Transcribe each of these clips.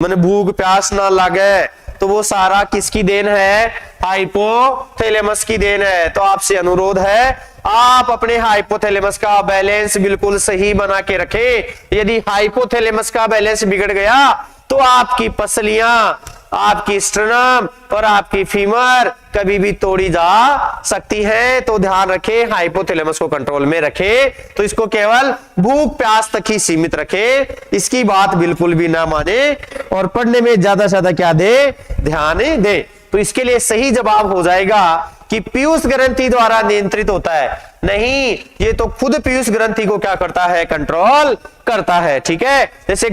मैंने भूख प्यास ना लगे, तो वो सारा किसकी देन है? हाइपोथैलेमस की देन है। तो आपसे अनुरोध है, आप अपने हाइपोथैलेमस का बैलेंस बिल्कुल सही बना के रखें। यदि हाइपोथैलेमस का बैलेंस बिगड़ गया तो आपकी पसलियां, आपकी स्ट्रेनम और आपकी फीमर कभी भी तोड़ी जा सकती है। तो ध्यान रखें, हाइपोथैलेमस को कंट्रोल में रखें। तो इसको केवल भूख प्यास तक ही सीमित रखें, इसकी बात बिल्कुल भी ना माने और पढ़ने में ज्यादा से ज्यादा क्या दे? ध्यान दे। तो इसके लिए सही जवाब हो जाएगा कि पीयूष ग्रंथि द्वारा नियंत्रित होता है। नहीं, ये तो खुद पीयूष ग्रंथि को क्या करता है? कंट्रोल करता है। ठीक है, जैसे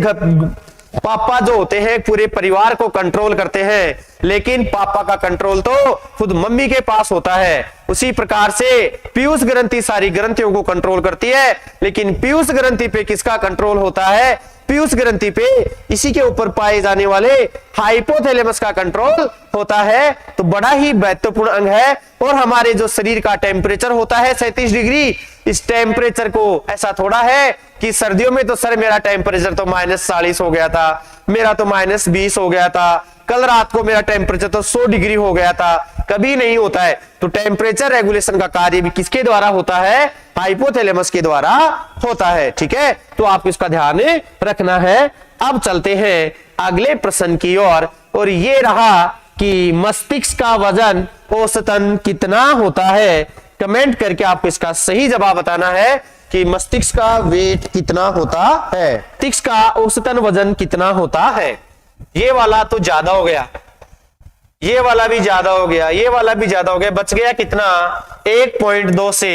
पापा जो होते हैं पूरे परिवार को कंट्रोल करते हैं, लेकिन पापा का कंट्रोल तो खुद मम्मी के पास होता है। उसी प्रकार से पीयूष ग्रंथि सारी ग्रंथियों को कंट्रोल करती है, लेकिन पीयूष ग्रंथि पे किसका कंट्रोल होता है? पीयूष ग्रंथि पे इसी के ऊपर पाए जाने वाले हाइपोथैलेमस का कंट्रोल होता है। तो बड़ा ही महत्वपूर्ण अंग है। और हमारे जो शरीर का टेम्परेचर होता है 37 डिग्री, इस टेम्परेचर को ऐसा थोड़ा है कि सर्दियों में तो सर मेरा टेम्परेचर तो -40 हो गया था, मेरा तो -20 हो गया था, कल रात को मेरा टेम्परेचर तो 100 डिग्री हो गया था, कभी नहीं होता है। तो टेम्परेचर रेगुलेशन का कार्य भी किसके द्वारा होता है? हाइपोथैलेमस के द्वारा होता है। ठीक है, तो आपको इसका ध्यान रखना है। अब चलते हैं अगले प्रश्न की ओर, और ये रहा कि मस्तिष्क का वजन औसतन कितना होता है? कमेंट करके आपको इसका सही जवाब बताना है कि मस्तिष्क का वेट कितना होता है, मस्तिष्क का औसतन वजन कितना होता है। ये वाला तो ज्यादा हो गया, ये वाला भी ज्यादा हो गया, ये वाला भी ज्यादा हो गया, बच गया कितना? 1.2 से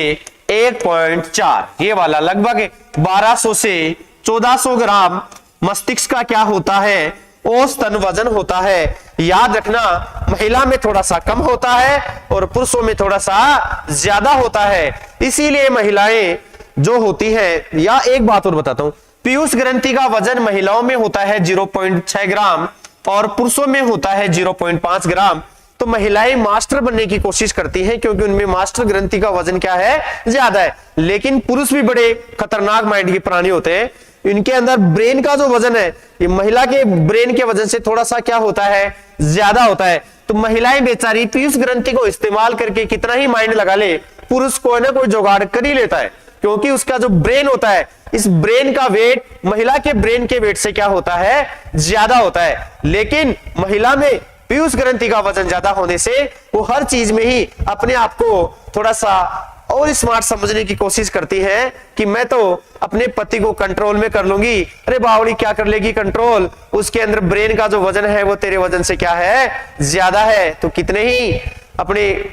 1.4। ये वाला लगभग 1200 से 1400 ग्राम मस्तिष्क का क्या होता है? औसतन वजन होता है। याद रखना, महिला में थोड़ा सा कम होता है और पुरुषों में थोड़ा सा ज्यादा होता है। इसीलिए महिलाएं जो होती है, या एक बात और बताता हूं, पीयूष ग्रंथि का वजन महिलाओं में होता है 0.6 ग्राम और पुरुषों में होता है 0.5 ग्राम। तो महिलाएं मास्टर बनने की कोशिश करती हैं क्योंकि उनमें मास्टर ग्रंथि का वजन क्या है? ज्यादा है। लेकिन पुरुष भी बड़े खतरनाक माइंड के प्राणी होते हैं, इनके अंदर ब्रेन का जो वजन है ये महिला के ब्रेन के वजन से थोड़ा सा क्या होता है? ज्यादा होता है। तो महिलाएं बेचारी पीयूष ग्रंथि को इस्तेमाल करके कितना ही माइंड लगा ले, पुरुष कोई ना कोई जुगाड़ कर ही लेता है, क्योंकि उसका जो ब्रेन होता है, इस ब्रेन का वेट महिला के ब्रेन के वेट से क्या होता है? ज्यादा होता है। लेकिन महिला में पीयूष ग्रंथि का वजन ज्यादा होने से वो हर चीज में ही अपने आप को थोड़ा सा और स्मार्ट समझने की कोशिश करती है कि मैं तो अपने पति को कंट्रोल में कर लूंगी। अरे बावड़ी क्या कर लेगी कंट्रोल? उसके अंदर ब्रेन का जो वजन है वो तेरे वजन से क्या है? ज्यादा है। तो कितने ही अपने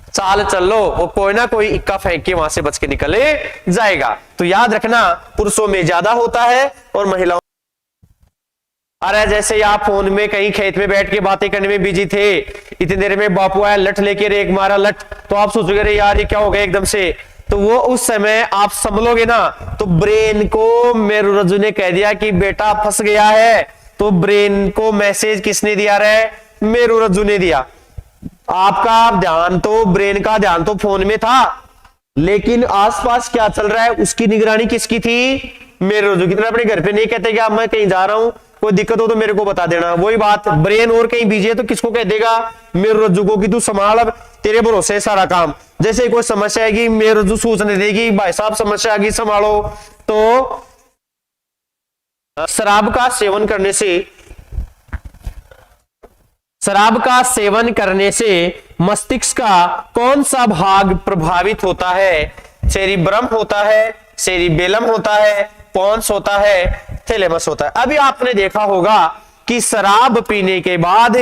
चाल चल लो, वो कोई ना कोई इक्का फेंक के वहां से बच के निकले जाएगा। तो याद रखना, पुरुषों में ज्यादा होता है और महिलाओं। अरे जैसे आप फोन में कहीं खेत में बैठ के बातें करने में बिजी थे, इतनी देर में बापू आया, लठ लेके रेक मारा, लठ, तो आप सोचोगे अरे यार ये क्या हो गया एकदम से। तो वो उस समय आप संभलोगे ना, तो ब्रेन को मेरुरज्जु ने कह दिया कि बेटा फंस गया है। तो ब्रेन को मैसेज किसने दिया रहे? मेरुरज्जु ने दिया। आपका ध्यान तो, ब्रेन का ध्यान तो फोन में था, लेकिन आसपास क्या चल रहा है उसकी निगरानी किसकी थी? मेरुरज्जु की। अपने घर पे नहीं कहते कि मैं कहीं जा रहा हूं, कोई दिक्कत हो तो मेरे को बता देना। वही बात, ब्रेन और कहीं बिजी है तो किसको कह देगा? मेरुरज्जु को कि तू संभाल, अब तेरे भरोसे सारा काम। जैसे कोई समस्या आएगी मेरुरज्जु सूचना देगी, भाई साहब समस्या आ गई संभालो। तो शराब का सेवन करने से मस्तिष्क का कौन सा भाग प्रभावित होता है? सेरिब्रम होता है, सेरिबेलम होता है, पोन्स होता है, थैलेमस होता है। अभी आपने देखा होगा कि शराब पीने के बाद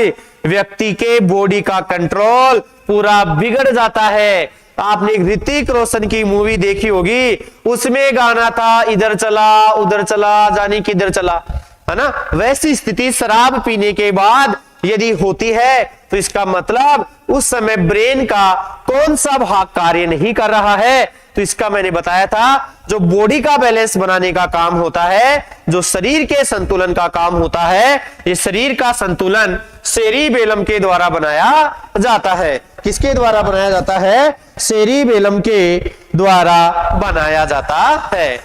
व्यक्ति के बॉडी का कंट्रोल पूरा बिगड़ जाता है। आपने ऋतिक रोशन की मूवी देखी होगी, उसमें गाना था इधर चला उधर चला जाने किधर चला, है ना? वैसी स्थिति शराब पीने के बाद यदि होती है तो इसका मतलब उस समय ब्रेन का कौन सा भाग कार्य नहीं कर रहा है। तो इसका मैंने बताया था, जो बॉडी का बैलेंस बनाने का काम होता है, जो शरीर के संतुलन का काम होता है, ये शरीर का संतुलन सेरिबेलम के द्वारा बनाया जाता है। किसके द्वारा बनाया जाता है? सेरिबेलम के द्वारा बनाया जाता है।